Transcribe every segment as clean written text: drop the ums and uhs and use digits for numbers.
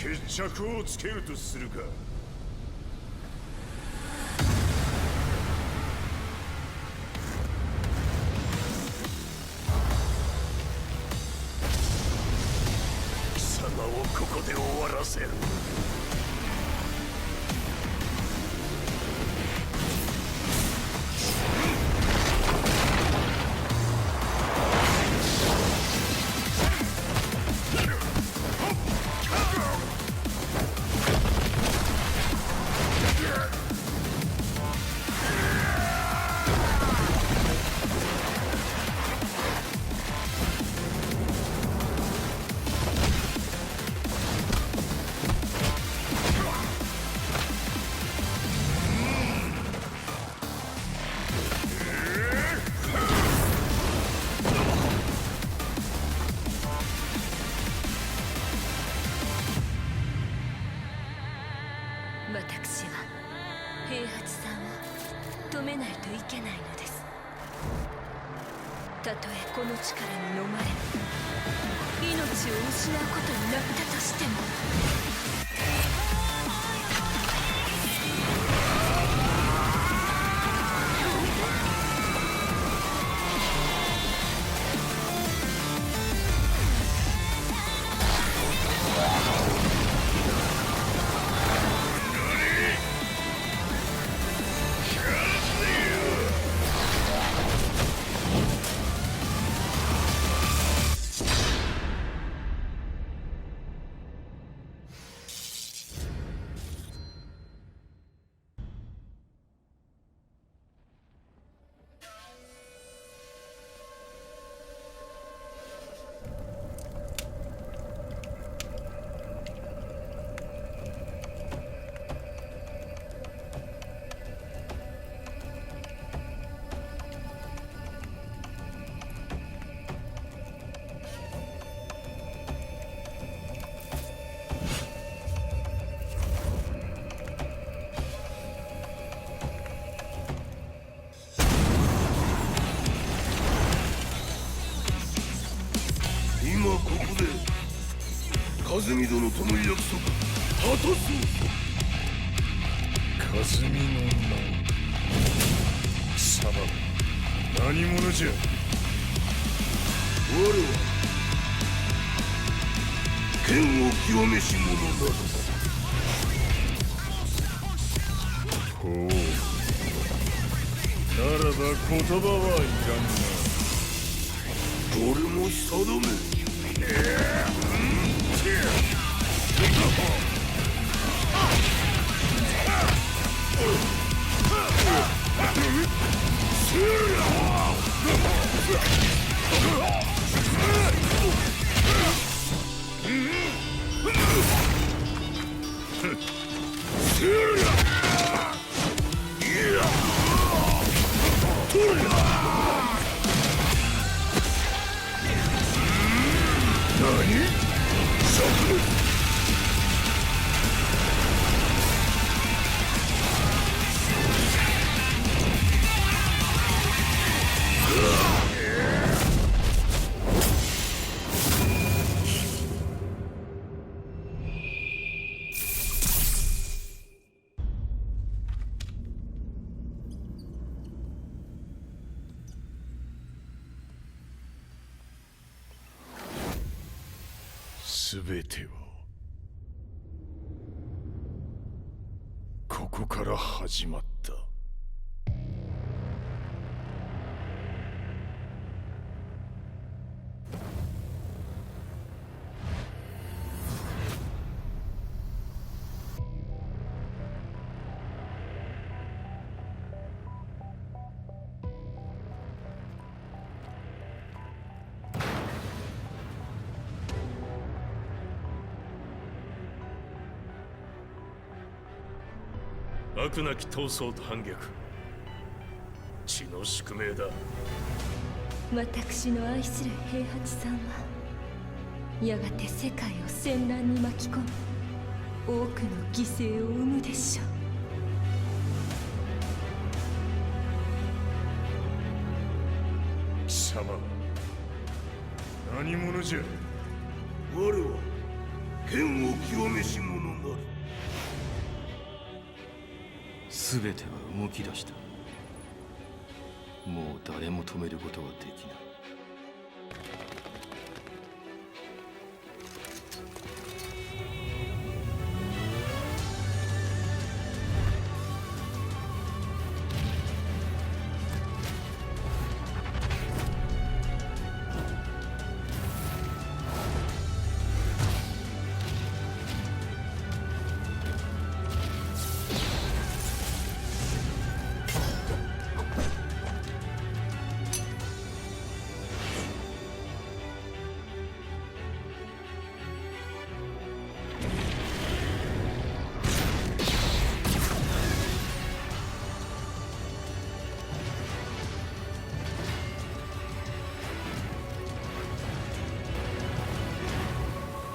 決着をつけるとするか。貴様をここで終わらせる。私は平八さんを止めないといけないのです。たとえこの力に飲まれ命を失うことになったとしても。今ここで和美殿との約束果たす。和美の名貴様何者じゃ。我は剣を極めし者など。ほうならば言葉はいらんな。これも定め。すべてはここから始まった。悪なき闘争と反逆、血の宿命だ。私の愛する平八さんはやがて世界を戦乱に巻き込み多くの犠牲を生むでしょう。貴様何者じゃ。我は剣を極めし者なる。全ては動き出した。もう誰も止めることはできない。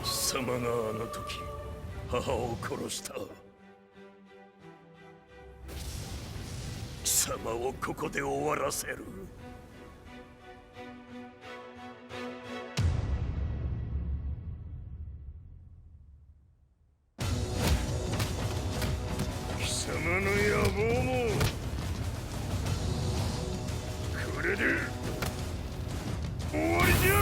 貴様があの時母を殺した。貴様をここで終わらせる。貴様の野望もこれで終わりじゃ。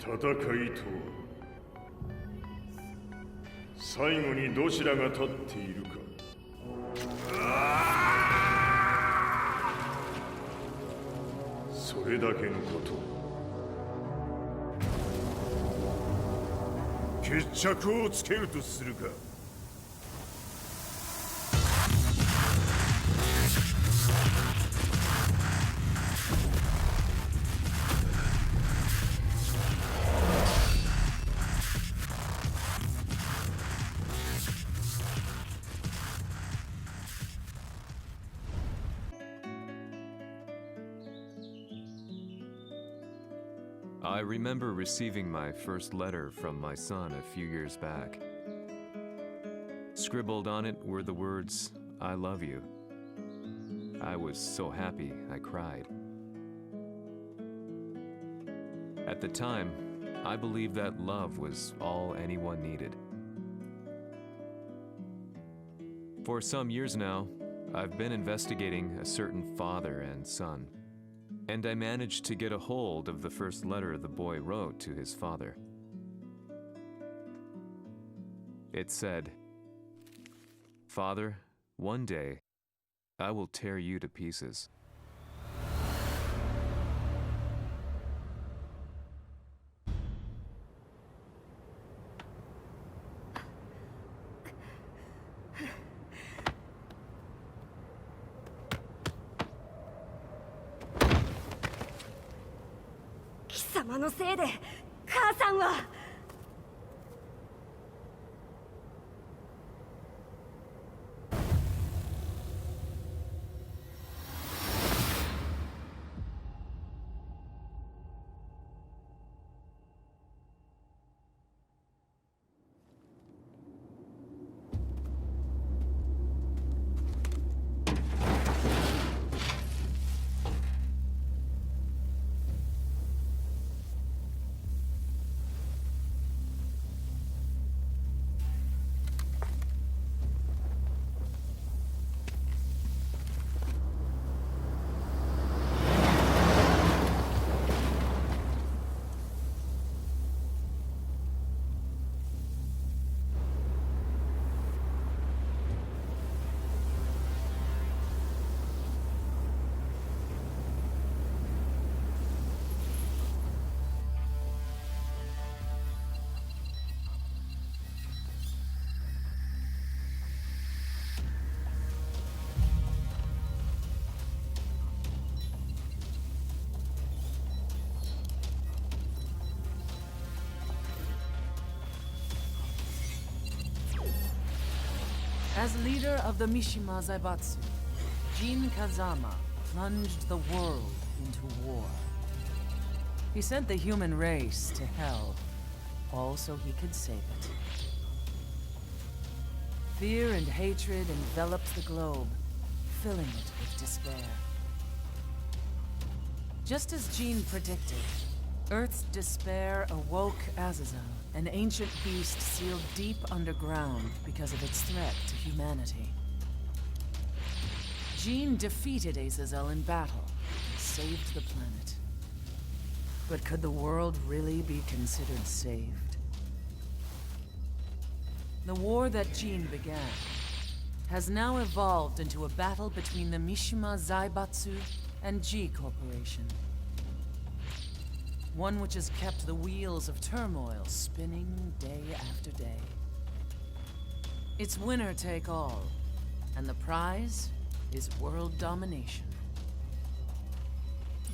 戦いとは最後にどちらが立っているか。それだけのこと。決着をつけるとするか。I remember receiving my first letter from my son a few years back. Scribbled on it were the words, "I love you." I was so happy I cried. At the time, I believed that love was all anyone needed. For some years now, I've been investigating a certain father and son, and I managed to get a hold of the first letter the boy wrote to his father. It said, "Father, one day, I will tear you to pieces." "貴様のせいで母さんは..." As leader of the Mishima Zaibatsu, Jin Kazama plunged the world into war. He sent the human race to hell, all so he could save it. Fear and hatred enveloped the globe, filling it with despair. Just as Jean predicted, Earth's despair awoke Azazel, an ancient beast sealed deep underground because of its threat to humanity. Jean defeated Azazel in battle and saved the planet. But could the world really be considered saved? The war that Jean began has now evolved into a battle between the Mishima Zaibatsu and G Corporation. One which has kept the wheels of turmoil spinning day after day. It's winner take all, and the prize is world domination.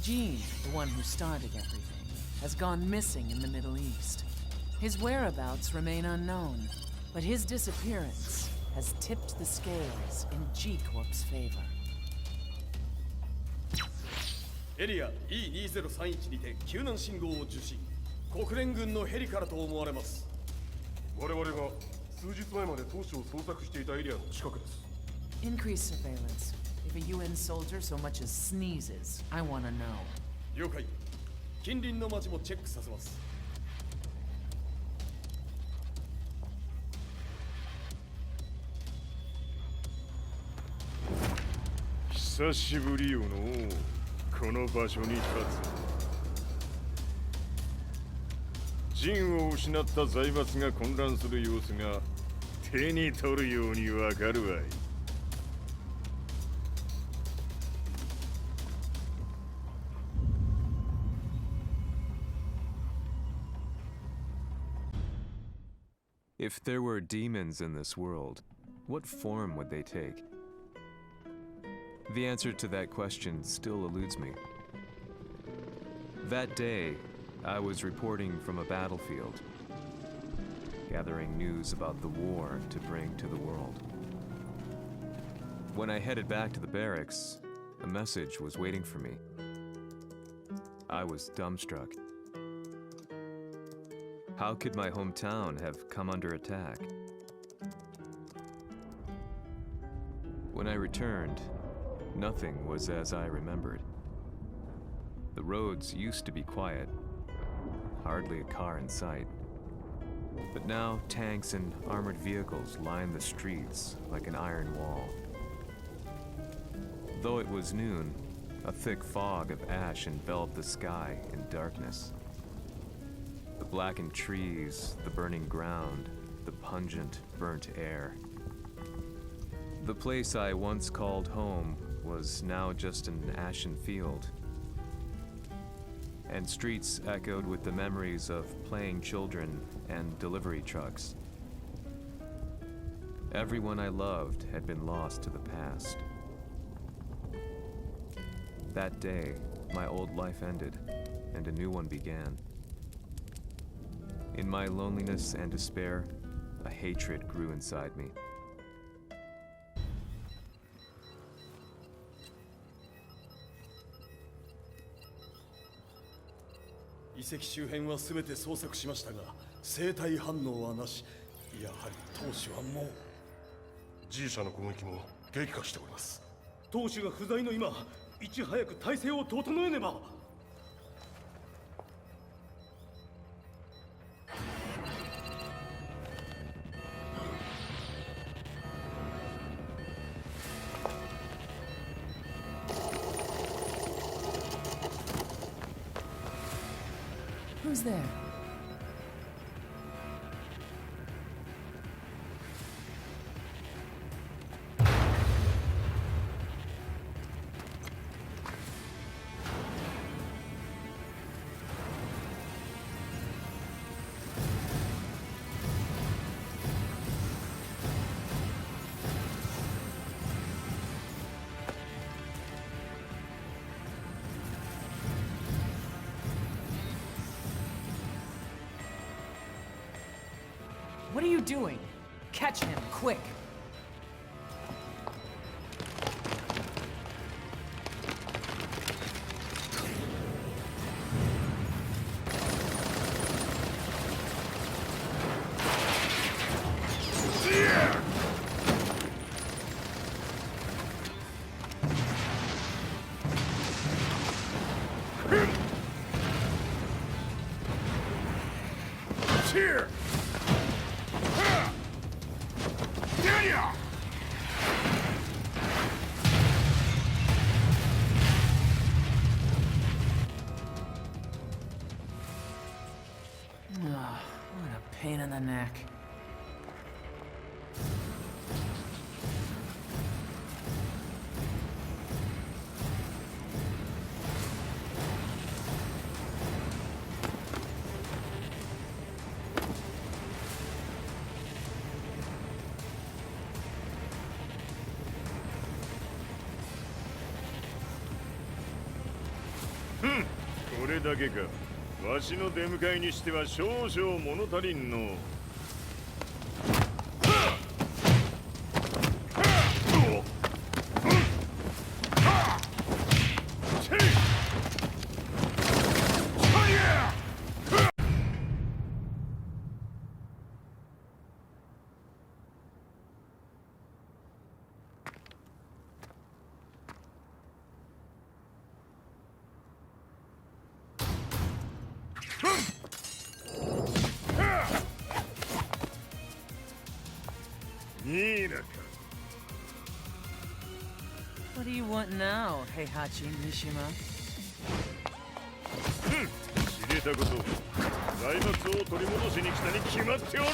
Jean, the one who started everything, has gone missing in the Middle East. His whereabouts remain unknown, but his disappearance has tipped the scales in G Corp's favor. エリア E2031 にて救難信号を受信。国連軍のヘリからと思われます。我々が数日前まで当初を捜索していたエリアの近くです。 Increase surveillance. If a UN soldier so much as sneezes, I want to know. 了解。近隣の町もチェックさせます。久しぶりよのこの場所に立つ。陣を失った財閥が混乱する様子が手に取るようにわかるわい。If there were demons in this world, what form would they take? The answer to that question still eludes me. That day, I was reporting from a battlefield, gathering news about the war to bring to the world. When I headed back to the barracks, a message was waiting for me. I was dumbstruck. How could my hometown have come under attack? When I returned, nothing was as I remembered. The roads used to be quiet, hardly a car in sight. But now tanks and armored vehicles line the streets like an iron wall. Though it was noon, a thick fog of ash enveloped the sky in darkness. The blackened trees, the burning ground, the pungent, burnt air. The place I once called home was now just an ashen field. And streets echoed with the memories of playing children and delivery trucks. Everyone I loved had been lost to the past. That day, my old life ended, and a new one began. In my loneliness and despair, a hatred grew inside me. 遺跡周辺は全て捜索しましたが、生体反応はなし。やはり当主はもう。G 社の攻撃も激化しております。当主が不在の今、いち早く体制を整えねば。Who's there? What are you doing? Catch him, quick! Here! Ha! Daniel! Ah, what a pain in the neck. Hmm. これだけか。わしの出迎えにしては少々物足りんの。What do you want now, Heihachi Mishima? 知れたこと。財閥を取り戻しに来たに決まっておろう。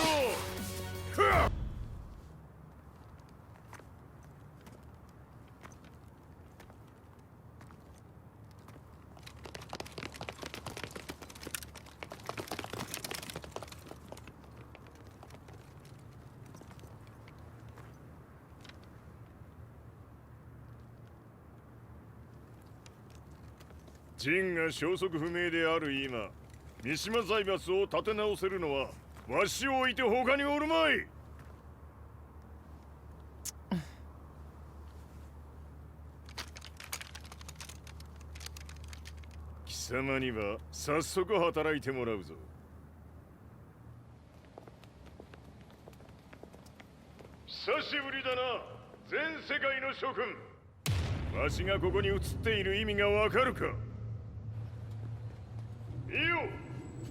陣が消息不明である今、三島財閥を立て直せるのはわしを置いて他におるまい。貴様には早速働いてもらうぞ。久しぶりだな、全世界の諸君。わしがここに映っている意味がわかるか。いいよ、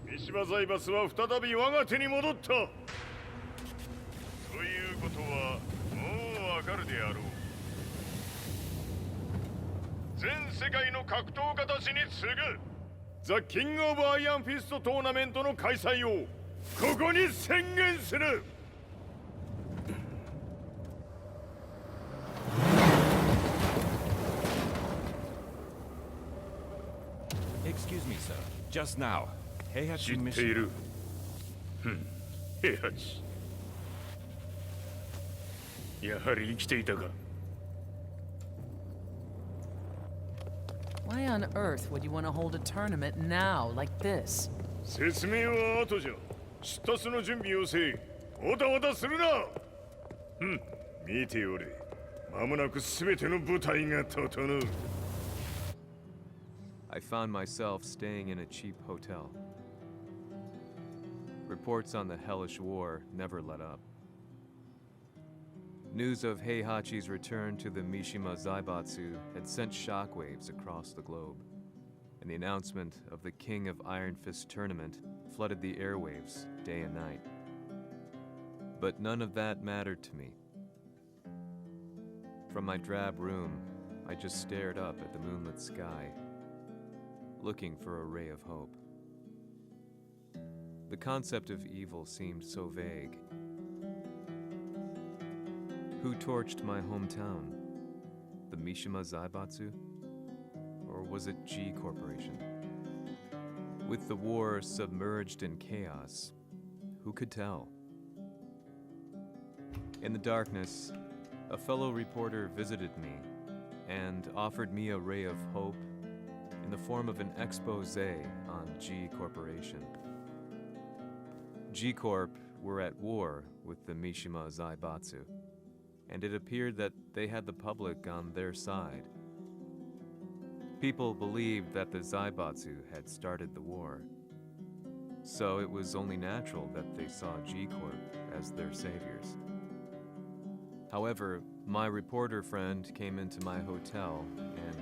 三島財閥は再び我が手に戻った。ということはもうわかるであろう。全世界の格闘家たちに次ぐザ・キング・オブ・アイアンフィストトーナメントの開催をここに宣言する。Excuse me, sir. Just now, Heihachi 知ってい Mishima. る。平八。やはり生きていたか。Why on earth would you want to hold a tournament now, like this? 説明は後じゃ。出立の準備をせい。おたわたするな。見ておれ。間もなく全ての部隊が整う。I found myself staying in a cheap hotel. Reports on the hellish war never let up. News of Heihachi's return to the Mishima Zaibatsu had sent shockwaves across the globe, and the announcement of the King of Iron Fist tournament flooded the airwaves day and night. But none of that mattered to me. From my drab room, I just stared up at the moonlit sky, looking for a ray of hope. The concept of evil seemed so vague. Who torched my hometown? The Mishima Zaibatsu? Or was it G Corporation? With the war submerged in chaos, who could tell? In the darkness, a fellow reporter visited me and offered me a ray of hope in the form of an expose on G Corporation. G Corp were at war with the Mishima Zaibatsu, and it appeared that they had the public on their side. People believed that the Zaibatsu had started the war, so it was only natural that they saw G Corp as their saviors. However, my reporter friend came into my hotel and,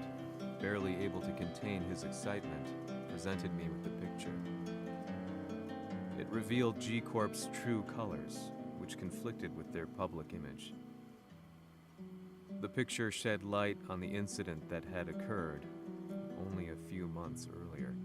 barely able to contain his excitement, presented me with the picture. It revealed G-Corp's true colors, which conflicted with their public image. The picture shed light on the incident that had occurred only a few months earlier.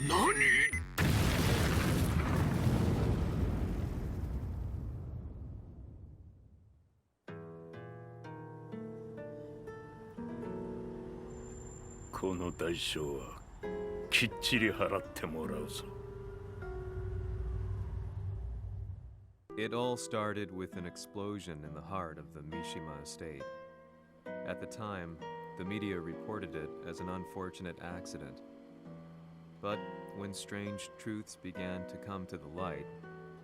NANI?この代償はきっちり払ってもらうぞ。 It all started with an explosion in the heart of the Mishima estate. At the time, the media reported it as an unfortunate accident. But when strange truths began to come to the light,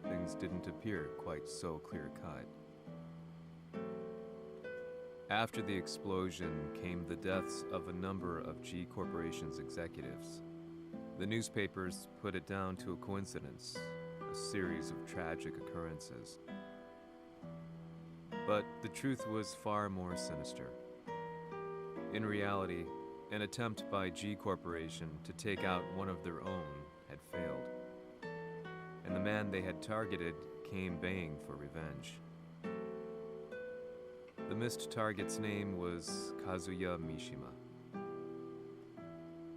things didn't appear quite so clear-cut. After the explosion came the deaths of a number of G Corporation's executives. The newspapers put it down to a coincidence, a series of tragic occurrences. But the truth was far more sinister. In reality, an attempt by G Corporation to take out one of their own had failed, and the man they had targeted came baying for revenge. The missed target's name was Kazuya Mishima.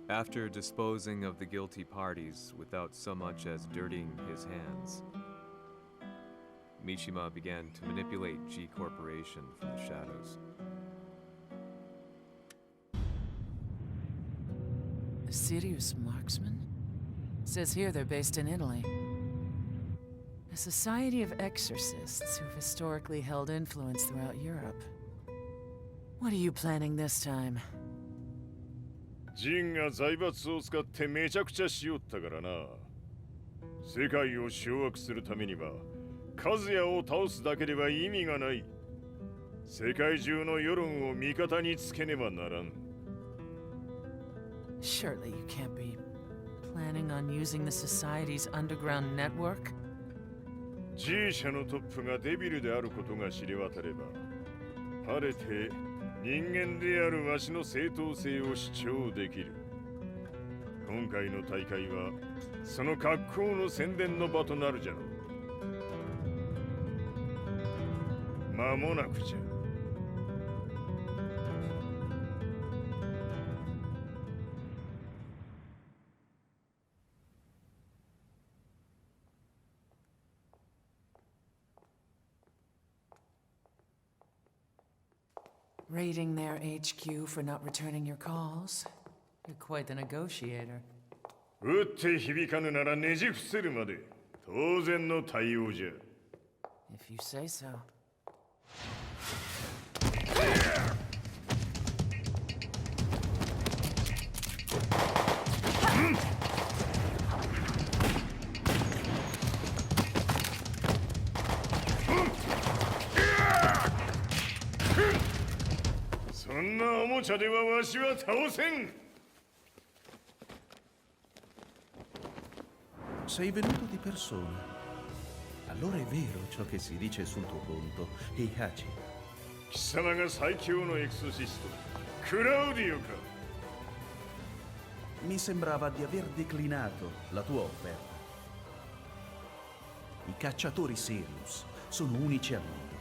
After disposing of the guilty parties without so much as dirtying his hands, Mishima began to manipulate G Corporation from the shadows. A serious marksman? Says here they're based in Italy. A society of exorcists who've historically held influence throughout Europe. What are you planning this time? ジンが財閥を使ってめちゃくちゃしよったからな。世界を掌握するためにはカズヤを倒すだけでは意味がない。世界中の世論を味方につけねばならん。 Surely you can't be planning on using the Society's underground network? G 社のトップがデビルであることが知れ渡れば、晴れて人間であるわしの正当性を主張できる。今回の大会はその格好の宣伝の場となるじゃろう。間もなくじゃ。 Raiding their HQ for not returning your calls? You're quite the negotiator. 撃って響かぬならねじ伏せるまで当然の対応じゃ。 If you say so. Sei venuto di persona. Allora è vero ciò che si dice sul tuo conto, Heihachi. 貴様が最強のエクソシスト、クラウディオか。mi sembrava di aver declinato la tua offerta. I cacciatori Sirius sono unici al mondo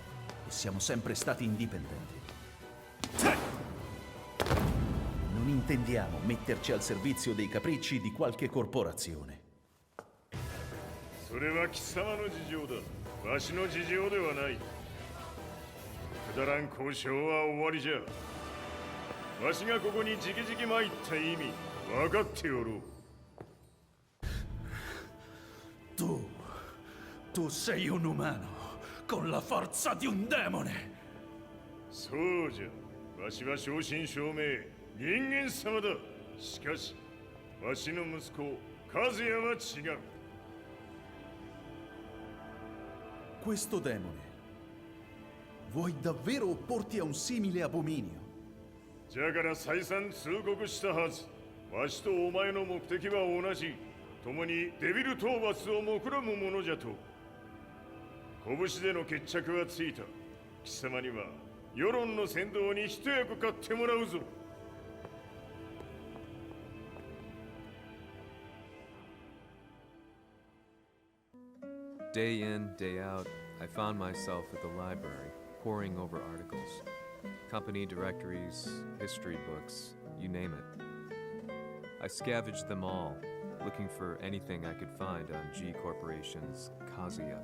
e siamo sempre stati indipendenti. Non intendiamo metterci al servizio dei capricci di qualche corporazione. それは貴様の事情だ。わしの事情ではない。くだらん交渉は終わりじゃ。わしがここに直々参った意味分かっておろう。Tu sei un umano con la forza di un demone. そうじゃ。わしは正真正銘人間様だ。しかしわしの息子和也は違う。 Questo demone, vuoi davvero opporti a un simile abominio? じゃから再三通告したはず。わしとお前の目的は同じ。共にデビル討伐を目論むものじゃと。拳での決着はついた。貴様には世論の先導に一役買ってもらうぞ。 Day in, day out, I found myself at the library, poring over articles. Company directories, history books, you name it. I scavenged them all, looking for anything I could find on G Corporation's Kazuya,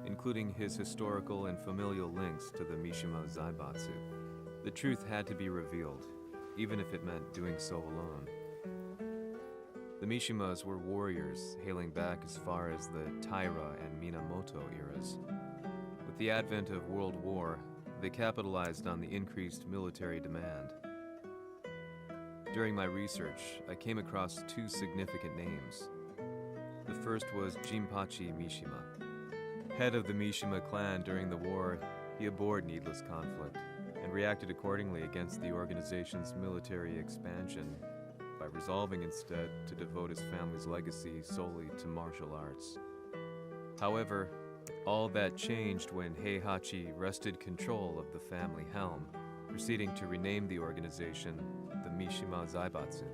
including his historical and familial links to the Mishima Zaibatsu. The truth had to be revealed, even if it meant doing so alone. The Mishimas were warriors hailing back as far as the Taira and Minamoto eras. With the advent of World War, they capitalized on the increased military demand. During my research, I came across two significant names. The first was Jinpachi Mishima. Head of the Mishima clan during the war, he abhorred needless conflict and reacted accordingly against the organization's military expansion by resolving instead to devote his family's legacy solely to martial arts. However, all that changed when Heihachi wrested control of the family helm, proceeding to rename the organization the Mishima Zaibatsu.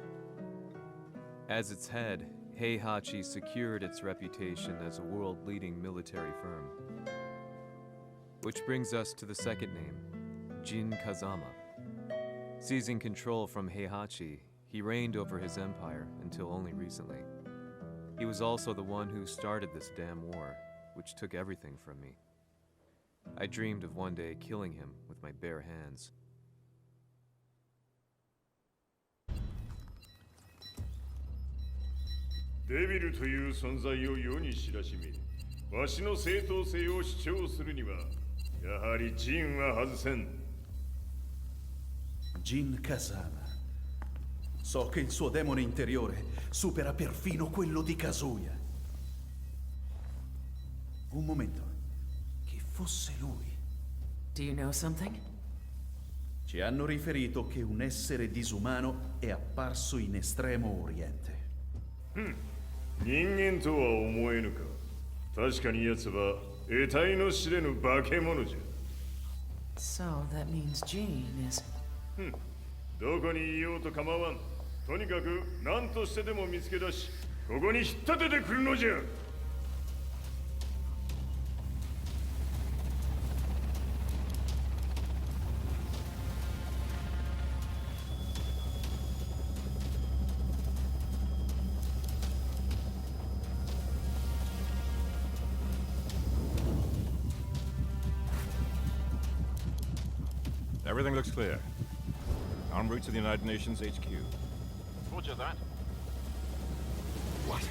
As its head, Heihachi secured its reputation as a world-leading military firm. Which brings us to the second name, Jin Kazama. Seizing control from Heihachi, he reigned over his empire until only recently. He was also the one who started this damn war, which took everything from me. I dreamed of one day killing him with my bare hands. デビルという存在を世に知らしめ、わしの正当性を主張するには、やはりジンは外せん。 Jin Kazama. So che il suo demone interiore supera perfino quello di Kazuya. Un momento. Che fosse lui. Do you know something? Ci hanno riferito che un essere disumano è apparso in Estremo Oriente. 人間とは思えぬか。確かに奴は得体の知れぬ化け物じゃ。 So that means Jean is... どこにいようと構わん。とにかく何としてでも見つけ出し、ここに引っ立ててくるのじゃ。 Everything looks clear. En route to the United Nations HQ. Roger that. What?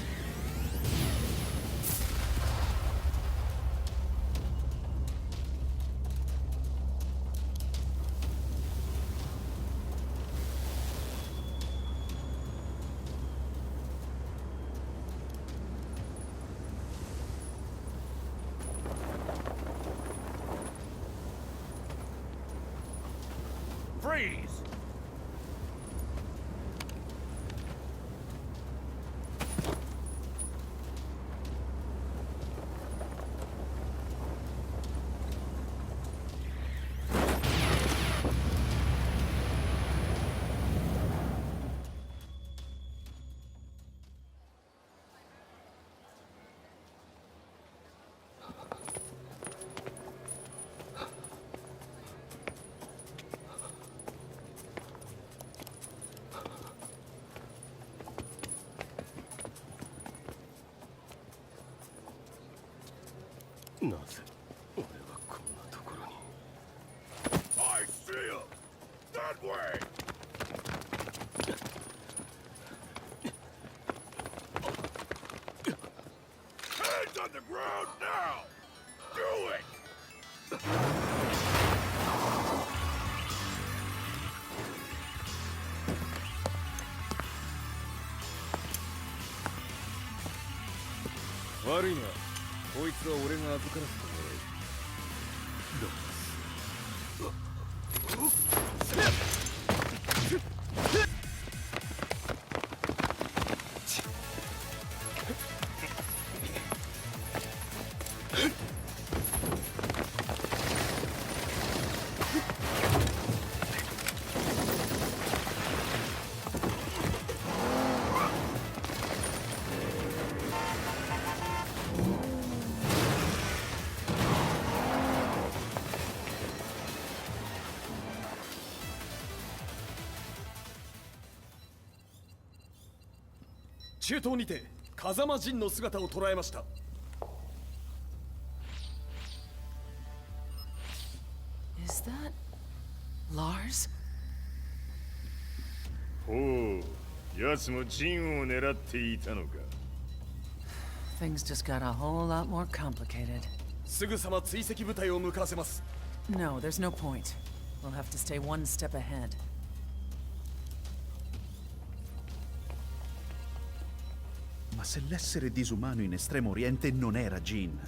Freeze! なぜ俺はこんなところに。 I see him! That way! Hands on the ground now! Do it! 悪いな、こいつは俺が預からせてもらう。中東にて風間陣の姿を捉えました。 Is that Lars? ほう、奴もジンを狙っていたのか。 Things just got a whole lot more complicated. すぐさま追跡部隊を向かわせます。 No, there's no point. We'll have to stay one step ahead. Ma se l'essere disumano in Estremo Oriente non era Jin,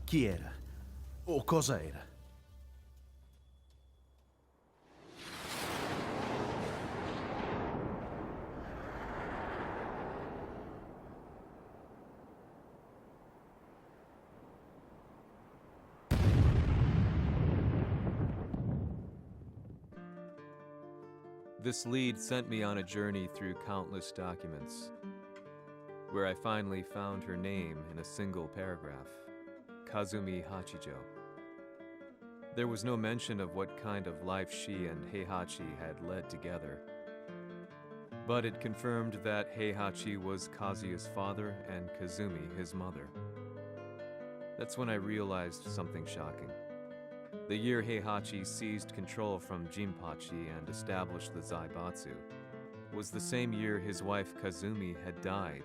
chi era? O cosa era? This lead sent me on a journey through countless documents, where I finally found her name in a single paragraph, Kazumi Hachijo. There was no mention of what kind of life she and Heihachi had led together, but it confirmed that Heihachi was Kazuya's father and Kazumi his mother. That's when I realized something shocking. The year Heihachi seized control from Jinpachi and established the Zaibatsu was the same year his wife Kazumi had died,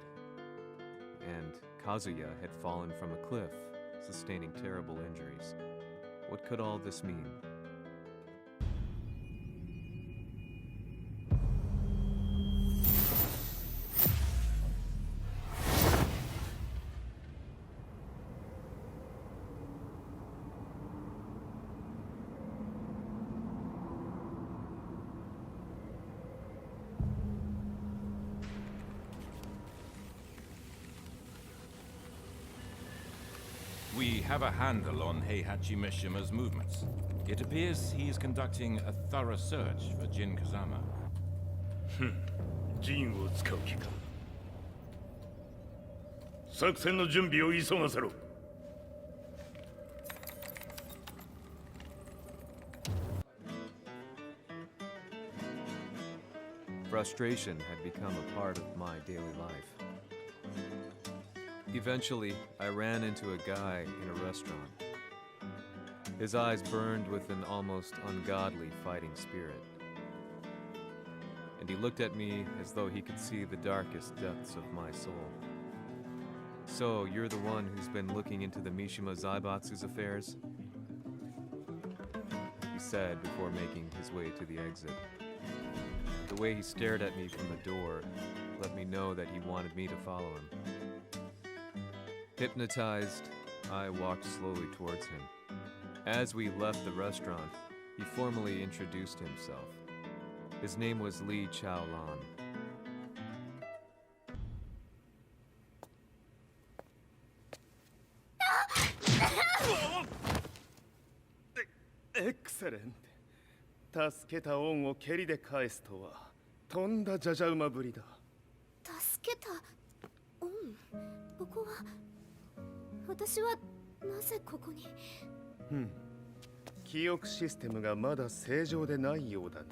and Kazuya had fallen from a cliff, sustaining terrible injuries. What could all this mean? We have a handle on Heihachi Mishima's movements. It appears he is conducting a thorough search for Jin Kazama. ジンを使う気か。作戦の準備を急がせろ。 Frustration had become a part of my daily life. Eventually, I ran into a guy in a restaurant. His eyes burned with an almost ungodly fighting spirit. And he looked at me as though he could see the darkest depths of my soul. So, you're the one who's been looking into the Mishima Zaibatsu's affairs? He said before making his way to the exit. The way he stared at me from the door let me know that he wanted me to follow him. Hypnotized, I walked slowly towards him. As we left the restaurant, he formally introduced himself. His name was Li Chaolan. Excellent. 助けた恩を蹴りで返すとはとんだじゃじゃ馬ぶりだ。助けた恩。ここは私はなぜここに。記憶システムがまだ正常でないようだな。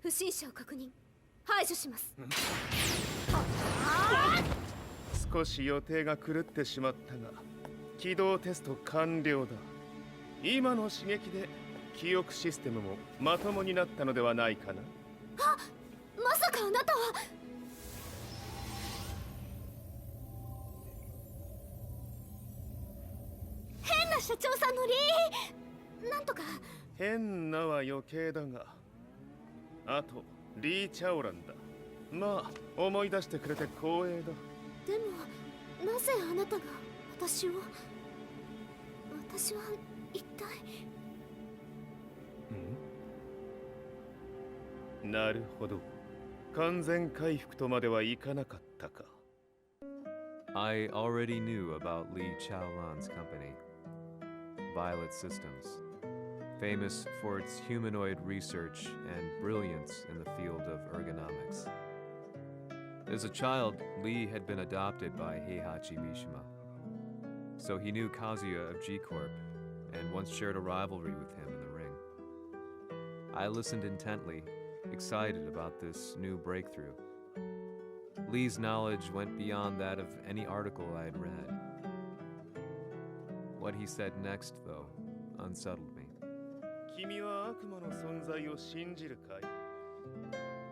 不審者を確認。排除します。少し予定が狂ってしまったが、起動テスト完了だ。今の刺激で記憶システムもまともになったのではないかな。あ、まさかあなたは。変な社長さんのなんとか。変なは余計だが、あとリー・チャオランだ。まあ思い出してくれて光栄だ。でもなぜあなたが私は一体。なるほど。完全回復とまではいかなかったか。I already knew about Li Chaolan's company, Violet Systems, famous for its humanoid research and brilliance in the field of ergonomics. As a child, Li had been adopted by Heihachi Mishima, so he knew Kazuya of G-Corp and once shared a rivalry with him in the ring. I listened intently, excited about this new breakthrough. Lee's knowledge went beyond that of any article I had read. What he said next, though, unsettled me. 君は悪魔の存在を信じるかい?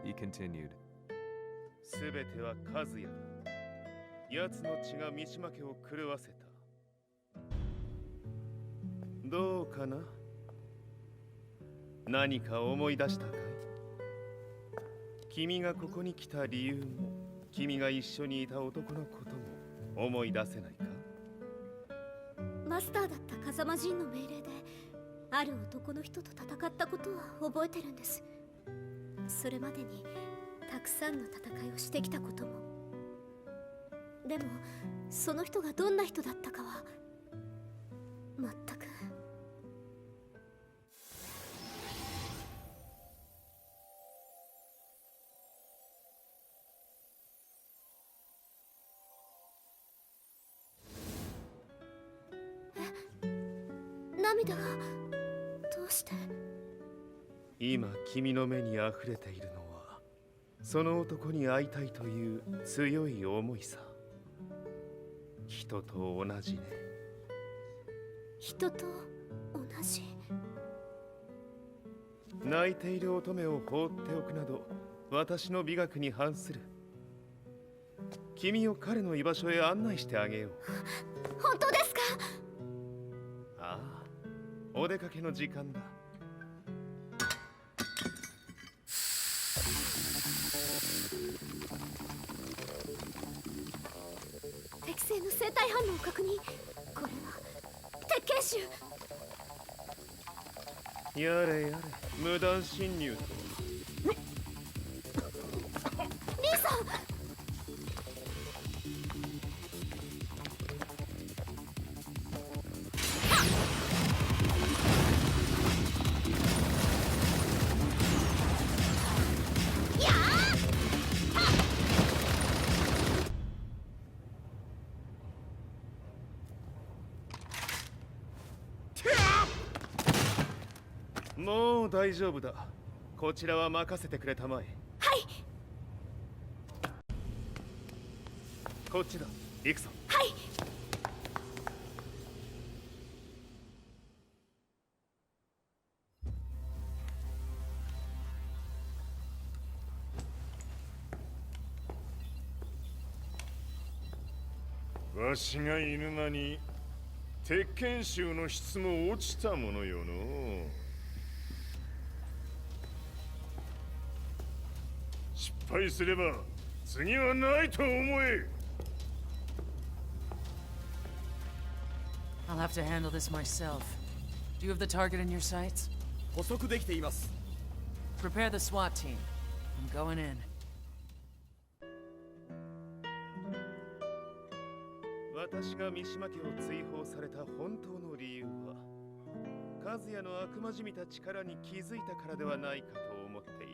He continued. すべてはカズヤだ。奴の血が三島家を狂わせた。どうかな？何か思い出したかい？君がここに来た理由も、君が一緒にいた男のことも思い出せないか？マスターだった風間陣の命令である男の人と戦ったことは覚えてるんです。それまでにたくさんの戦いをしてきたことも。でもその人がどんな人だったかは全く。涙がどうして？今君の目にあふれているのはその男に会いたいという強い思いさ。人と同じね。人と同じ。泣いている乙女を放っておくなど私の美学に反する。君を彼の居場所へ案内してあげよう。本当ですか？ああ、お出かけの時間だ。適正の生体反応を確認。これは鉄拳臭。やれやれ、無断侵入と。リーさん。もう大丈夫だ。こちらは任せてくれたまえ。はい。こっちだ。行くぞ。はい。わしが犬間に鉄拳衆の質も落ちたものよの。失敗すれば次はないと思え。I'll have to handle this myself. Do you have the target in your sights? 捕捉できています。 Prepare the SWAT team. I'm going in. 私が三島家を追放された本当の理由は、和也の悪魔じみた力に気づいたからではないかと思っている。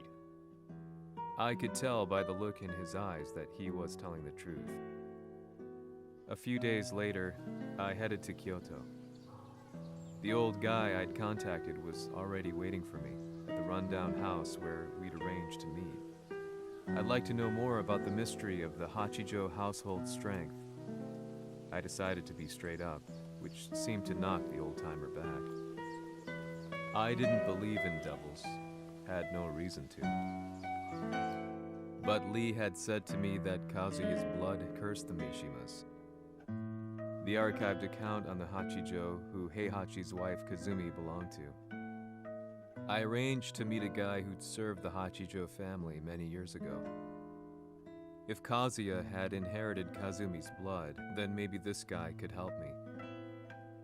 I could tell by the look in his eyes that he was telling the truth. A few days later, I headed to Kyoto. The old guy I'd contacted was already waiting for me at the rundown house where we'd arranged to meet. I'd like to know more about the mystery of the Hachijo household strength I decided to be straight up, which seemed to knock the old-timer back. I didn't believe in devils, had no reason to. But Lee had said to me that Kazuya's blood cursed the Mishimas. The archived account on the Hachijo who Heihachi's wife Kazumi belonged to. I arranged to meet a guy who'd served the Hachijo family many years ago. If Kazuya had inherited Kazumi's blood, then maybe this guy could help me.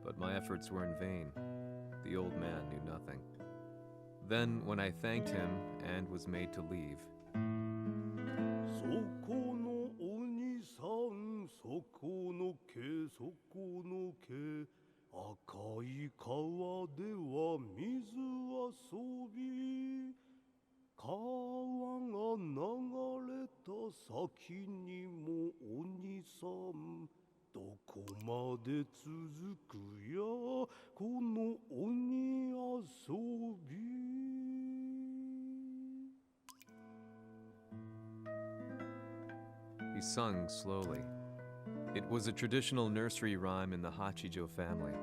But my efforts were in vain. The old man knew nothing. Then, when I thanked him and was made to leave, そこの鬼さん、そこの毛、そこの毛、赤い川では水遊び、川が流れた先にも鬼さん、どこまで続くやこの鬼遊び。he sung slowly. It was a traditional nursery rhyme in the Hachijo family.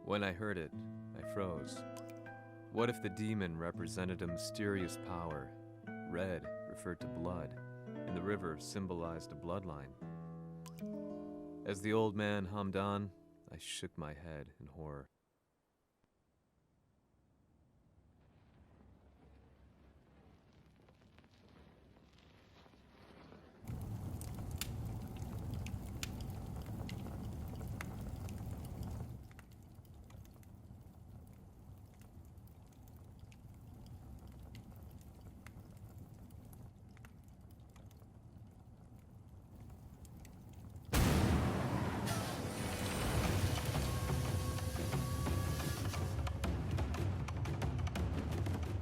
When I heard it, I froze. What if the demon represented a mysterious power? Red referred to blood, and the river symbolized a bloodline. As the old man hummed on, I shook my head in horror.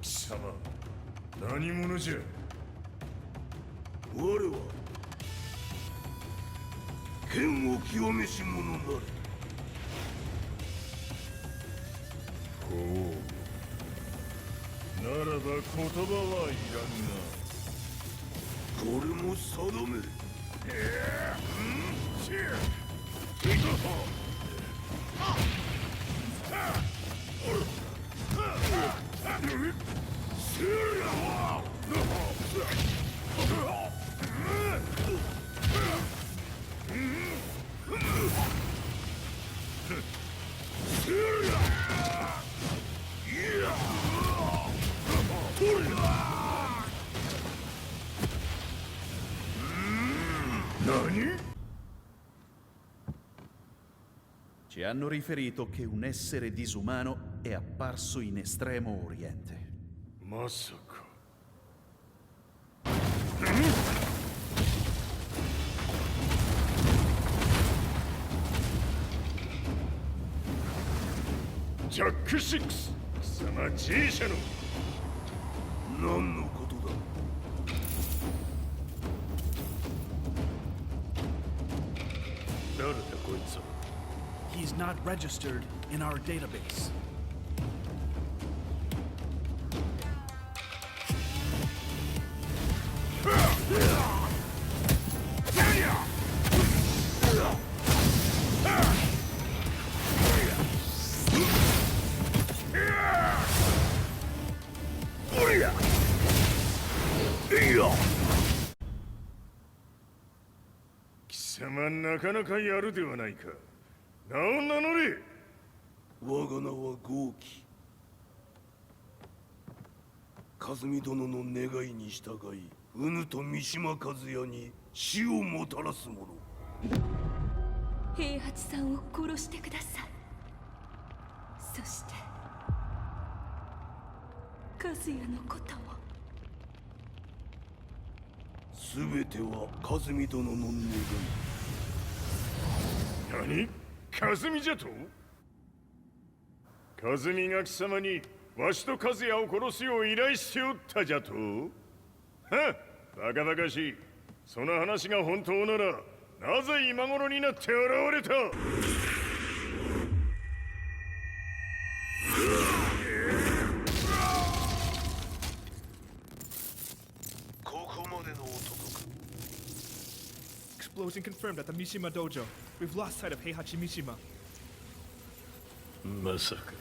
Sama, 何者じゃ。我は剣を極めし者なり。ほう。ならば言葉はいらんな。これも定め。Ci hanno riferito che un essere disumano è apparso in Estremo Oriente. まさか。ジャック6、貴様 G 社の何のことだ。誰だこいつは。He's not registered in our database. Yeah! 貴様なかなかやるではないか。名を名乗れ。我が名は豪輝。和美殿の願いに従い、うぬと三島和也に死をもたらす者。平八さんを殺してください。そして和也のことも。すべては和美殿の願い。何？和美じゃと？和美が貴様にわしと和也を殺すよう依頼しておったじゃと？はっ、バカバカしい。その話が本当なら、なぜ今頃になって現れた？ここまでの男か。explosion confirmed at the Mishima dojo. We've lost sight of Heihachi Mishima. まさか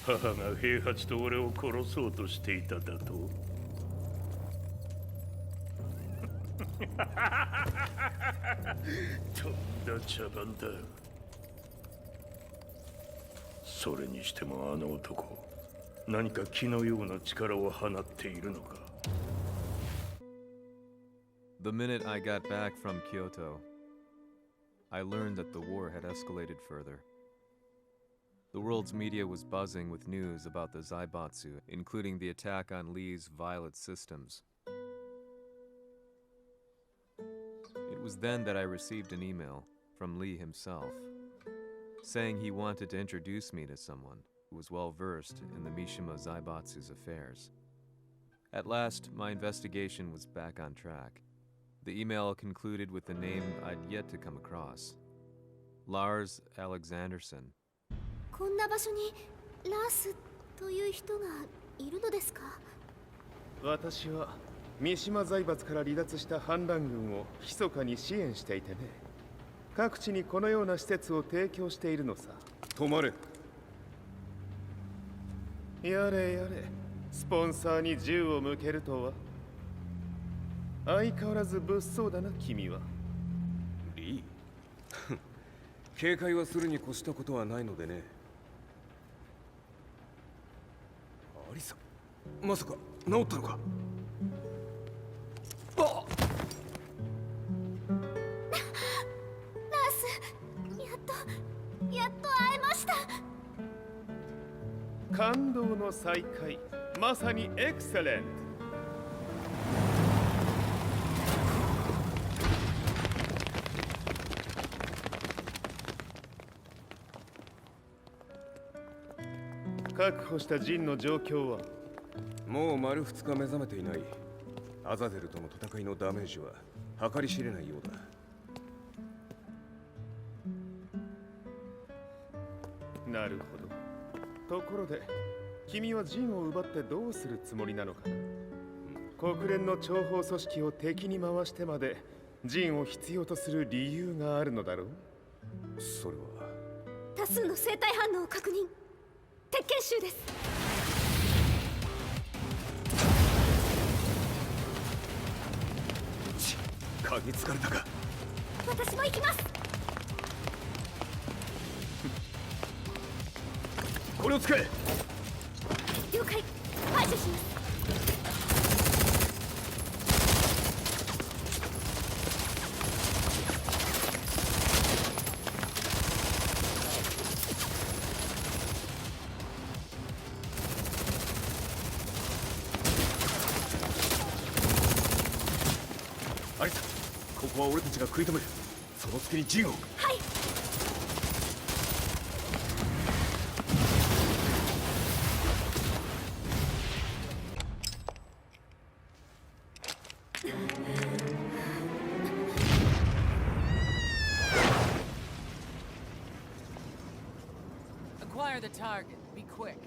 母が平八と俺を殺そうとしていただととんだ茶番だ。それにしてもあの男何か気のような力を放っているのか。 The minute I got back from Kyoto, I learned that the war had escalated further. The world's media was buzzing with news about the Zaibatsu, including the attack on Lee's Violet systems. It was then that I received an email from Lee himself, saying he wanted to introduce me to someone who was well versed in the Mishima Zaibatsu's affairs. At last, my investigation was back on track. The email concluded with a name I'd yet to come across. Lars Alexanderson. こんな場所にラースという人がいるのですか？私は三島財閥から離脱した反乱軍を密かに支援していてね。各地にこのような施設を提供しているのさ。止まれ。やれやれ、スポンサーに銃を向けるとは。相変わらず物騒だな、君は。リー警戒はするに越したことはないのでね。アリサ、まさか治ったのか？あっ！ラース、やっと会えました。感動の再会、まさにエクセレント。確保したジンの状況は？もう丸2日目覚めていない。アザゼルとの戦いのダメージは計り知れないようだ。なるほど。ところで、君はジンを奪ってどうするつもりなのかな？国連の諜報組織を敵に回してまでジンを必要とする理由があるのだろう？それは多数の生体反応を確認。鉄拳集です。嗅ぎつかれたか？私も行きます。これを使え。了解。排除します。アリサ、ここは俺たちが食い止める。その隙にジンを。はい。Acquire the target. Be quick.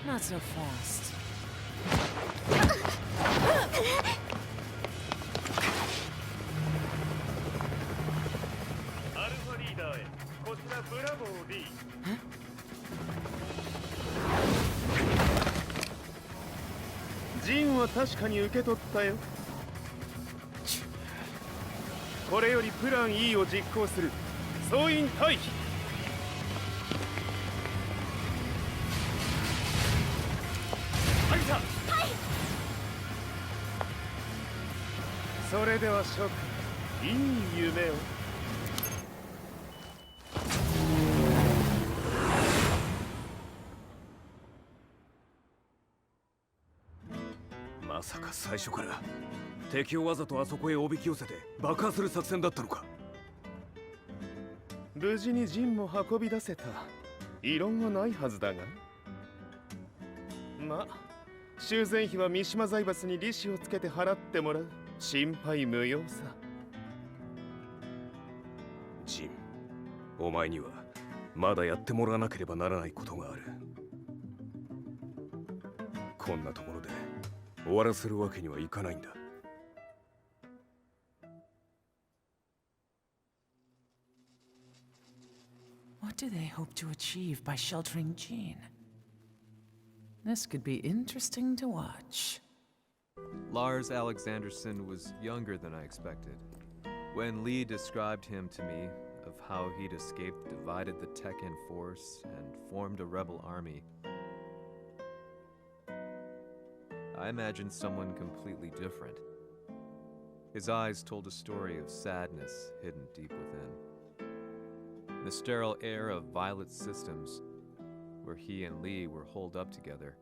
Not so fast. アルファリーダーへ。こちらブラボー D。ジンは確かに受け取ったよ。これよりプラン E を実行する。総員退避。それでは諸君、いい夢を。まさか最初から。敵をわざとあそこへおびき寄せて爆破する作戦だったのか。無事にジンも運び出せた。異論はないはずだが。まあ修繕費は三島財閥に利子をつけて払ってもらう。心配無用さ。ジン、お前にはまだやってもらわなければならないことがある。こんなところで終わらせるわけにはいかないんだ。What do they hope to achieve by sheltering Jean? This could be interesting to watch. Lars Alexanderson was younger than I expected. When Lee described him to me, of how he'd escaped, divided the TEKKEN force, and formed a rebel army, I imagined someone completely different. His eyes told a story of sadness hidden deep within. The sterile air of Violet Systems, where he and Lee were holed up together.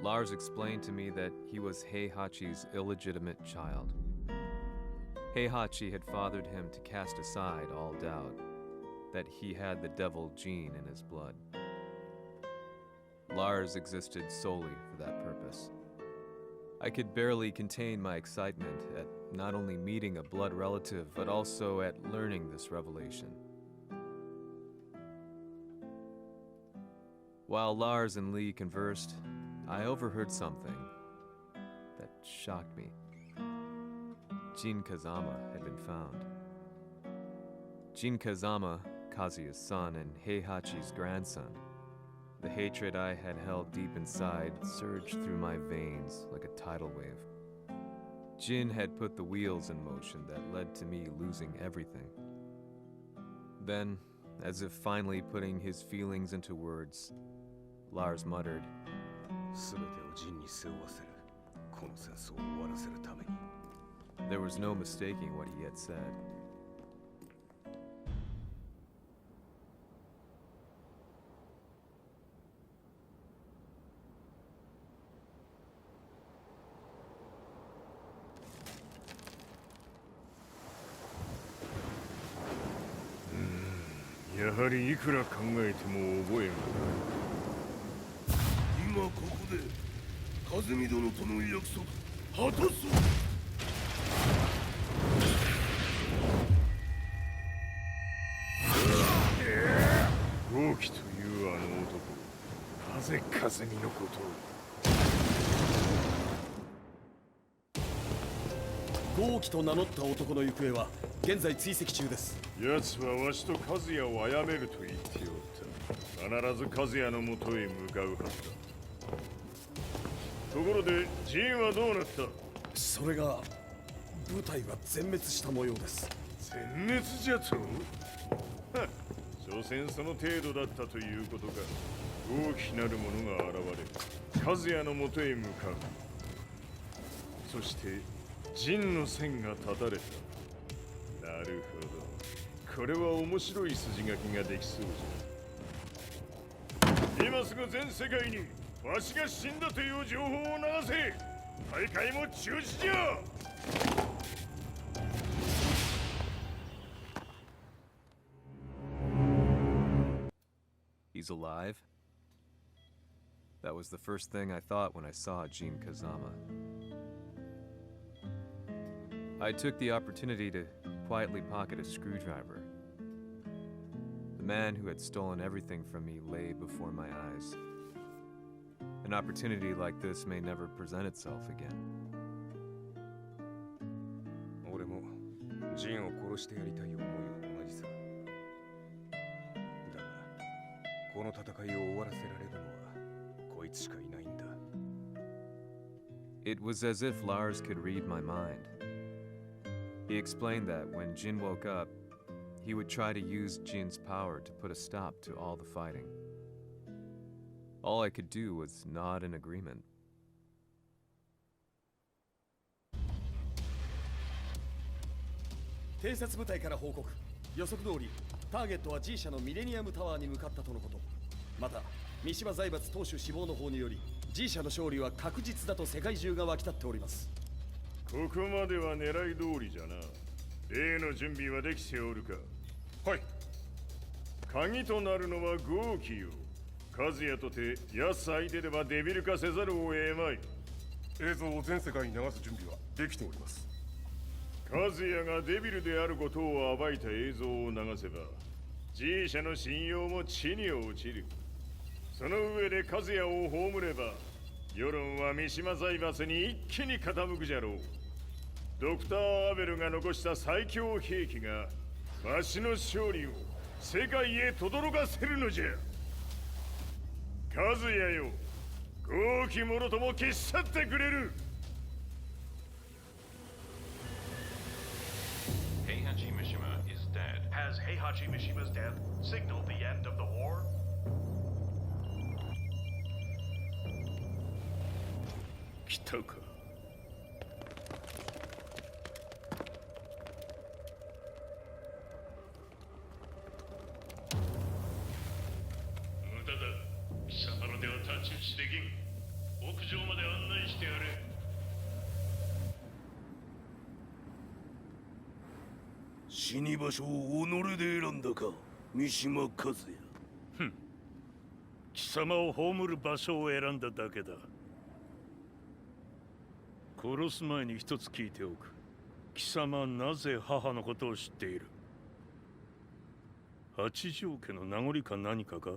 Lars explained to me that he was Heihachi's illegitimate child. Heihachi had fathered him to cast aside all doubt that he had the devil gene in his blood. Lars existed solely for that purpose. I could barely contain my excitement at not only meeting a blood relative, but also at learning this revelation. While Lars and Lee conversed, I overheard something that shocked me. Jin Kazama had been found. Jin Kazama, Kazuya's son and Heihachi's grandson. The hatred I had held deep inside surged through my veins like a tidal wave. Jin had put the wheels in motion that led to me losing everything. Then, as if finally putting his feelings into words, Lars muttered, There was no mistaking what he had said. Hmm, やはりいくら考えても覚えがない。今ここで和美殿との約束果たそう。豪輝というあの男、なぜ和美のことを。豪輝と名乗った男の行方は現在追跡中です。奴はわしと和也を殺めると言っておった。必ず和也のもとへ向かうはずだ。ところでジンはどうなった？それが部隊は全滅した模様です。全滅じゃと？所詮その程度だったということか。大きなる者が現れ、和也のもとへ向かう。そして陣の線が断たれた。なるほど。これは面白い筋書きができそうじゃ。今すぐ全世界にわしが死んだという情報を流せ。大会も中止じゃ。He's alive? That was the first thing I thought when I saw Jin Kazama. I took the opportunity to quietly pocket a screwdriver. The man who had stolen everything from me lay before my eyes. An opportunity like this may never present itself again. 俺もジンを殺してやりたい思いは同じさ。だが、この戦いを終わらせられるのはこいつしかいないんだ。It was as if Lars could read my mind. He explained that when Jin woke up, he would try to use Jin's power to put a stop to all the fighting. All I could do was nod in agreement. 偵察部隊から報告。予測通り、ターゲットは G 社のミレニアムタワーに向かったとのこと。また、三島財閥当主死亡の方により、G 社の勝利は確実だと世界中が沸き立っております。ここまでは狙い通りじゃな。例の準備はできておるか。はい。鍵となるのは豪気よ。和也とて安相手ではデビル化せざるを得まい。映像を全世界に流す準備はできております。和也がデビルであることを暴いた映像を流せば G 社の信用も地に落ちる。その上で和也を葬れば世論は三島財閥に一気に傾くじゃろう。ドクター・アベルが残した最強兵器がわしの勝利を世界へ轟かせるのじゃ。和也よ、豪気もろとも消し去ってくれる。Heihachi Mishima is dead. Has Heihachi Mishima's death signaled the end of the war? 来たか。無駄だ。貴様らでは太刀打ちできん。屋上まで案内してやれ。死に場所を己で選んだか、三島和也。貴様を葬る場所を選んだだけだ。殺す前に一つ聞いておく。貴様なぜ母のことを知っている？八条家の名残か何かか？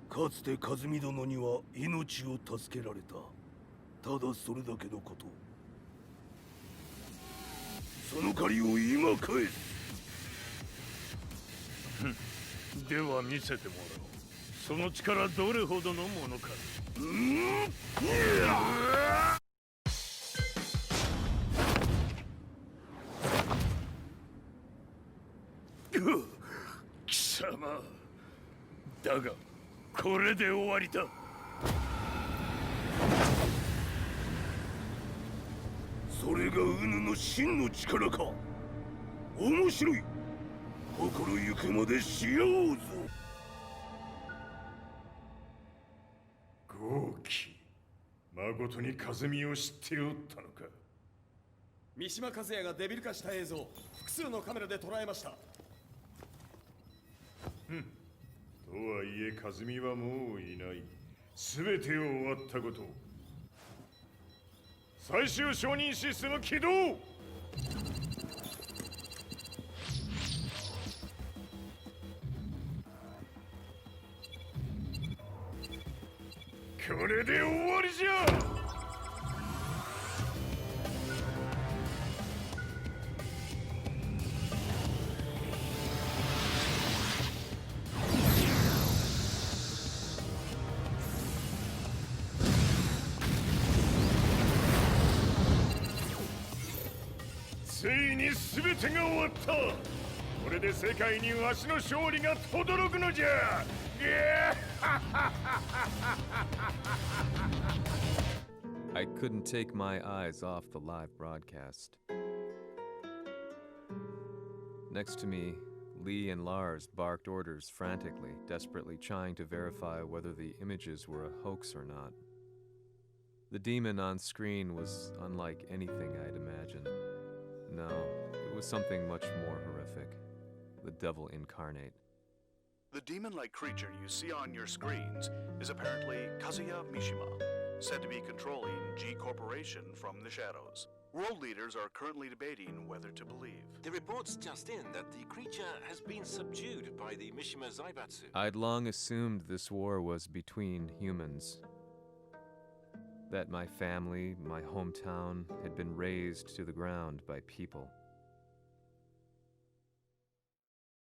かつて和美殿には命を助けられた。ただそれだけのこと。その借りを今返す。では見せてもらおう。その力どれほどのものか。貴様だがこれで終わりだ。それがウヌの真の力か。面白い。心ゆくまでしようぞ。豪気、誠に風見を知っておったのか。三島和也がデビル化した映像、複数のカメラで捉えました。とはいえ風見はもういない。全てを終わったこと。最終承認システム起動。これで終わりじゃ。ついに全てが終わった。これで世界にわしの勝利が轟くのじゃ。I couldn't take my eyes off the live broadcast. Next to me, Lee and Lars barked orders frantically, desperately trying to verify whether the images were a hoax or not. The demon on screen was unlike anything I'd imagined. No, it was something much more horrific. The devil incarnate. The demon-like creature you see on your screens is apparently Kazuya Mishima, said to be controlling G Corporation from the shadows. World leaders are currently debating whether to believe. The reports just in that the creature has been subdued by the Mishima Zaibatsu. I'd long assumed this war was between humans. That my family, my hometown, had been razed to the ground by people.